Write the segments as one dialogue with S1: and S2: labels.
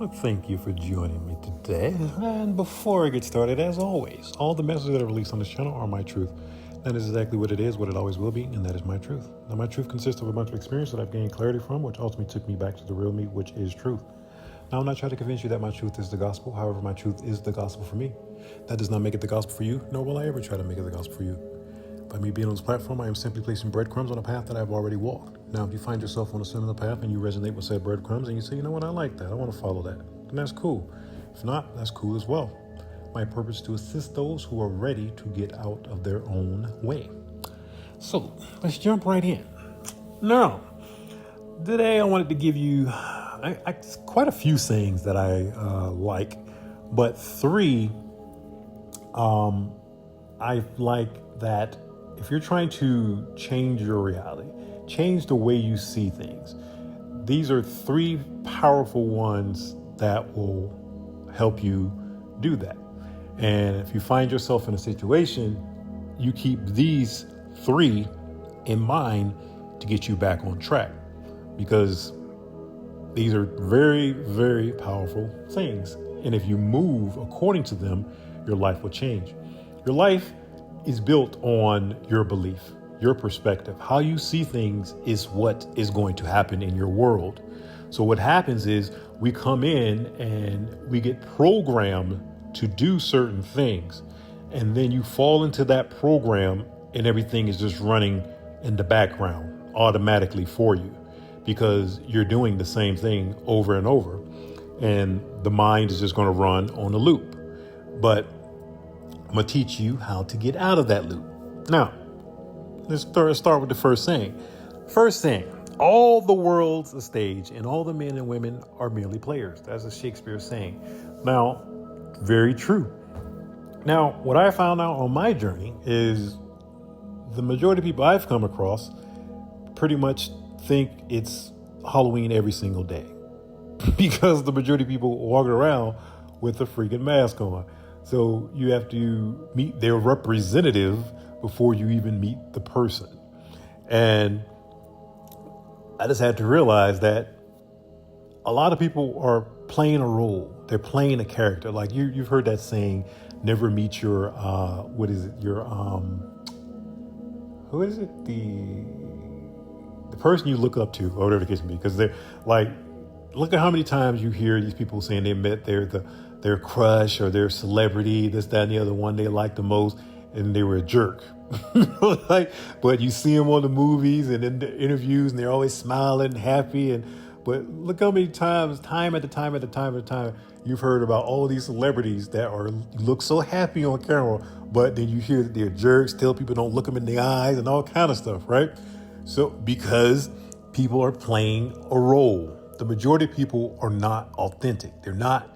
S1: Well, thank you for joining me today. And before I get started, as always, all the messages that are released on this channel are my truth. That is exactly what it is, what it always will be, and that is my truth. Now, my truth consists of a bunch of experience that I've gained clarity from, which ultimately took me back to the real me, which is truth. Now, I'm not trying to convince you that my truth is the gospel. However, my truth is the gospel for me. That does not make it the gospel for you, nor will I ever try to make it the gospel for you. By me being on this platform, I am simply placing breadcrumbs on a path that I've already walked. Now, if you find yourself on a similar path and you resonate with said breadcrumbs and you say, you know what, I like that, I want to follow that, then that's cool. If not, that's cool as well. My purpose is to assist those who are ready to get out of their own way. So, let's jump right in. Now, today I wanted to give you quite a few sayings that I like, but three I like that if you're trying to change your reality, change the way you see things, these are three powerful ones that will help you do that. And if you find yourself in a situation, you keep these three in mind to get you back on track, because these are very, very powerful things. And if you move according to them, your life will change. Your life is built on your belief, your perspective. How you see things is what is going to happen in your world. So what happens is we come in and we get programmed to do certain things. And then you fall into that program and everything is just running in the background automatically for you, because you're doing the same thing over and over. And the mind is just going to run on a loop. But I'm going to teach you how to get out of that loop. Now, let's start with the first saying. First saying, all the world's a stage and all the men and women are merely players. That's a Shakespeare saying. Now, very true. Now, what I found out on my journey is the majority of people I've come across pretty much think it's Halloween every single day because the majority of people walk around with a freaking mask on. So you have to meet their representative before you even meet the person. And I just had to realize that a lot of people are playing a role. They're playing a character. Like you've heard that saying, never meet your, who is it? The person you look up to, or whatever the case may be. Because they're like, look at how many times you hear these people saying they met their crush or their celebrity, this, that, and the other one they liked the most, and they were a jerk. But you see them on the movies and in the interviews, and they're always smiling, happy. But look how many times, time after time, you've heard about all these celebrities that look so happy on camera, but then you hear that they're jerks, tell people don't look them in the eyes, and all kind of stuff, right? So because people are playing a role. The majority of people are not authentic. They're not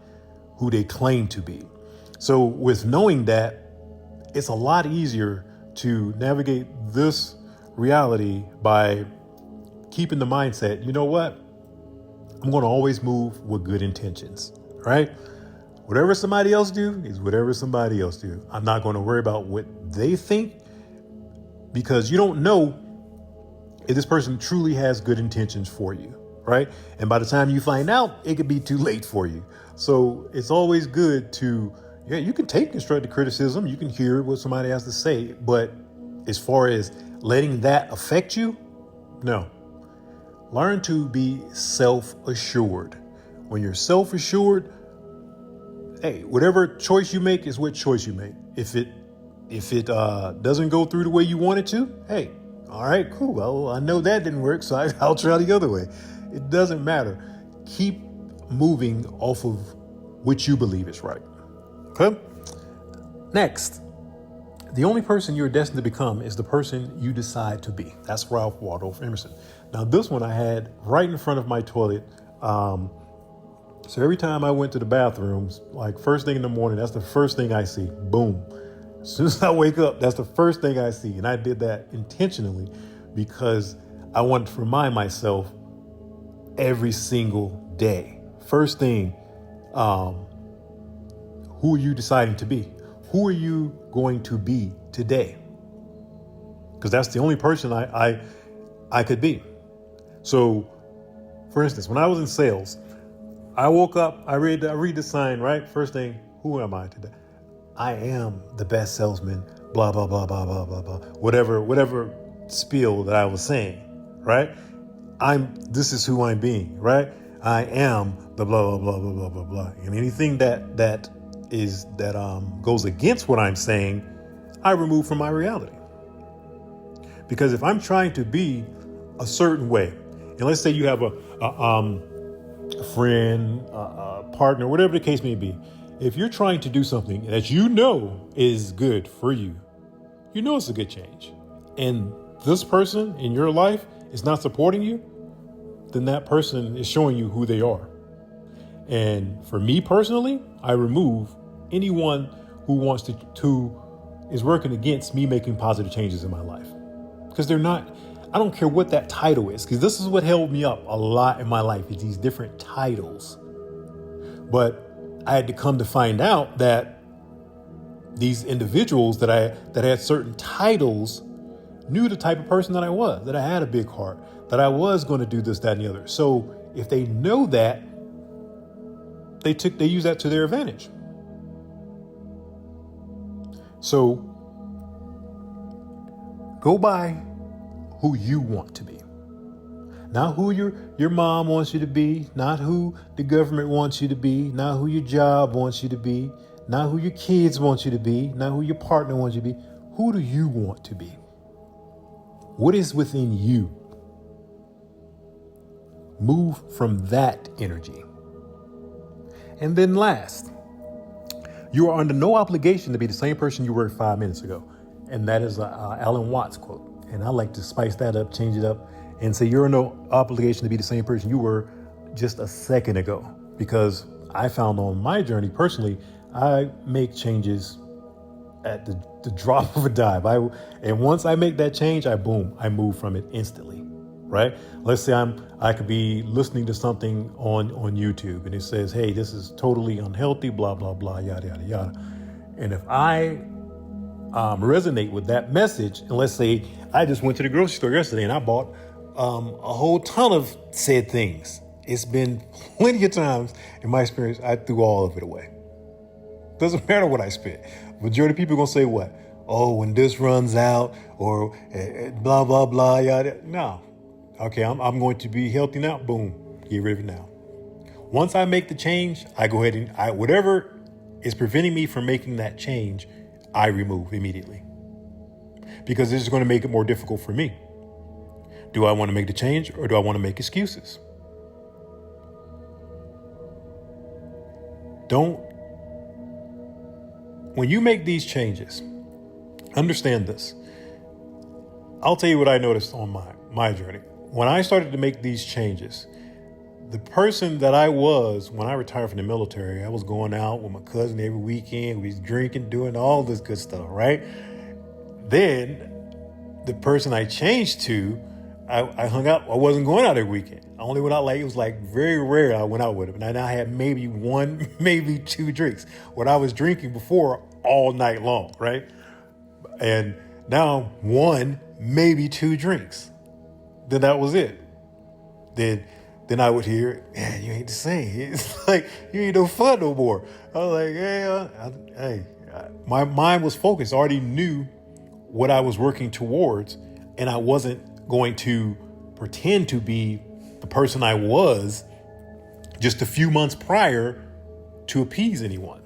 S1: who they claim to be. So with knowing that, it's a lot easier to navigate this reality by keeping the mindset, you know what? I'm going to always move with good intentions, right? Whatever somebody else do is whatever somebody else do. I'm not going to worry about what they think, because you don't know if this person truly has good intentions for you. Right? And by the time you find out, it could be too late for you. So it's always good to, you can take constructive criticism. You can hear what somebody has to say. But as far as letting that affect you, no. Learn to be self-assured. When you're self-assured, hey, whatever choice you make is what choice you make. If it doesn't go through the way you want it to, hey, all right, cool. Well, I know that didn't work, so I'll try the other way. It doesn't matter. Keep moving off of what you believe is right. Okay? Next, the only person you're destined to become is the person you decide to be. That's Ralph Waldo Emerson. Now, this one I had right in front of my toilet. So every time I went to the bathrooms, like first thing in the morning, that's the first thing I see. Boom. As soon as I wake up, that's the first thing I see. And I did that intentionally because I wanted to remind myself every single day. First thing, who are you deciding to be? Who are you going to be today? Because that's the only person I could be. So, for instance, when I was in sales, I woke up, I read the sign, right? First thing, who am I today? I am the best salesman, blah, blah, blah, blah, blah, blah, blah. Whatever spiel that I was saying, right? This is who I'm being, right? I am the blah, blah, blah, blah, blah, blah, blah. And anything that goes against what I'm saying, I remove from my reality. Because if I'm trying to be a certain way, and let's say you have a friend, a partner, whatever the case may be, if you're trying to do something that you know is good for you, you know it's a good change, and this person in your life is not supporting you, then that person is showing you who they are. And for me personally, I remove anyone who wants to is working against me making positive changes in my life. Because they're not, I don't care what that title is, because this is what held me up a lot in my life, is these different titles. But I had to come to find out that these individuals that had certain titles knew the type of person that I was, that I had a big heart, that I was going to do this, that, and the other. So if they know that, they use that to their advantage. So go by who you want to be. Not who your mom wants you to be, not who the government wants you to be, not who your job wants you to be, not who your kids want you to be, not who your partner wants you to be. Who do you want to be? What is within you? Move from that energy. And then last, you are under no obligation to be the same person you were 5 minutes ago. And that is Alan Watts quote. And I like to spice that up, change it up, and say you're no obligation to be the same person you were just a second ago. Because I found on my journey personally, I make changes at the drop of a dime. And once I make that change, I move from it instantly, right? Let's say I could be listening to something on YouTube and it says, hey, this is totally unhealthy, blah, blah, blah, yada, yada, yada. And if I resonate with that message, and let's say I just went to the grocery store yesterday and I bought a whole ton of said things. It's been plenty of times in my experience, I threw all of it away. Doesn't matter what I spent. Majority of people are going to say what? Oh, when this runs out or blah, blah, blah, yada. No. Okay, I'm going to be healthy now. Boom. Get rid of it now. Once I make the change, I go ahead and whatever is preventing me from making that change, I remove immediately. Because this is going to make it more difficult for me. Do I want to make the change or do I want to make excuses? When you make these changes, understand this. I'll tell you what I noticed on my journey. When I started to make these changes, the person that I was when I retired from the military, I was going out with my cousin every weekend. We was drinking, doing all this good stuff, right? Then the person I changed to, I hung out. I wasn't going out every weekend. I only went out it was very rare I went out with him. And I had maybe one, maybe two drinks. What I was drinking before all night long, right? And now one, maybe two drinks. Then that was it. Then I would hear, man, you ain't the same. It's like, you ain't no fun no more. I was like, hey, my mind was focused. I already knew what I was working towards, and I wasn't going to pretend to be the person I was just a few months prior to appease anyone.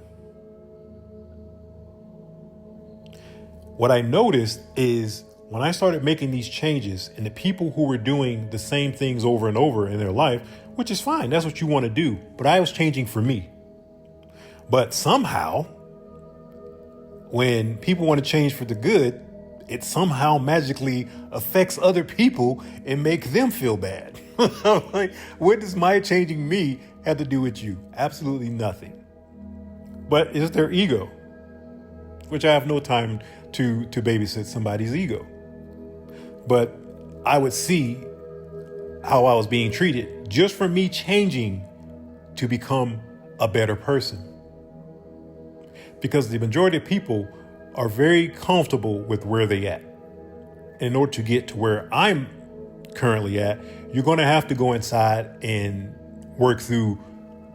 S1: What I noticed is when I started making these changes and the people who were doing the same things over and over in their life, which is fine, that's what you want to do, but I was changing for me. But somehow, when people want to change for the good, it somehow magically affects other people and make them feel bad. Like, what does my changing me have to do with you? Absolutely nothing. But it's their ego, which I have no time to babysit somebody's ego. But I would see how I was being treated just for me changing to become a better person. Because the majority of people are very comfortable with where they at. In order to get to where I'm currently at, you're going to have to go inside and work through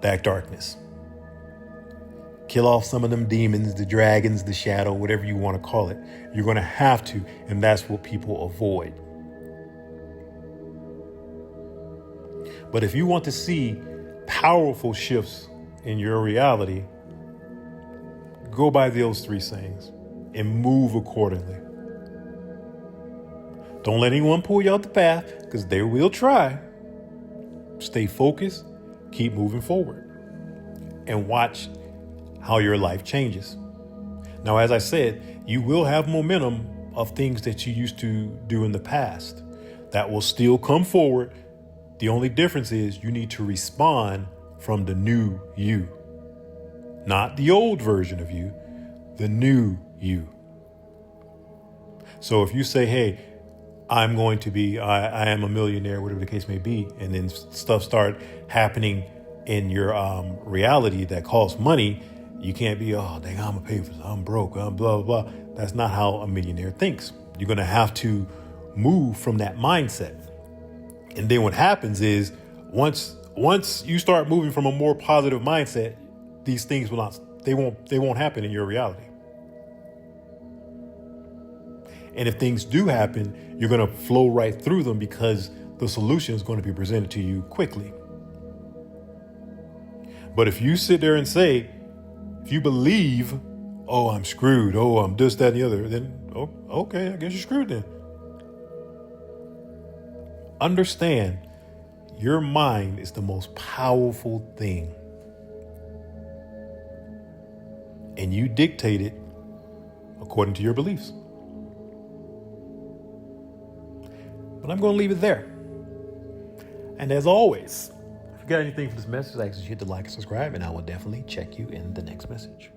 S1: that darkness. Kill off some of them demons, the dragons, the shadow, whatever you want to call it. You're going to have to, and that's what people avoid. But if you want to see powerful shifts in your reality, go by those three sayings and move accordingly. Don't let anyone pull you out the path, because they will try. Stay focused, keep moving forward, and watch how your life changes. Now, as I said, you will have momentum of things that you used to do in the past that will still come forward. The only difference is you need to respond from the new you, not the old version of you, the new you. So if you say, hey, I'm going to be, I am a millionaire, whatever the case may be, and then stuff start happening in your reality that costs money, you can't be, oh, dang, I'm gonna pay for this, I'm broke, I'm blah, blah, blah. That's not how a millionaire thinks. You're gonna have to move from that mindset. And then what happens is once you start moving from a more positive mindset, these things will not, they won't happen in your reality. And if things do happen, you're going to flow right through them because the solution is going to be presented to you quickly. But if you sit there and say, if you believe, oh, I'm screwed, oh, I'm this, that, and the other, then, oh, okay, I guess you're screwed then. Understand, your mind is the most powerful thing. And you dictate it according to your beliefs. But I'm going to leave it there. And as always, if you got anything for this message, I ask you to hit the like and subscribe, and I will definitely check you in the next message.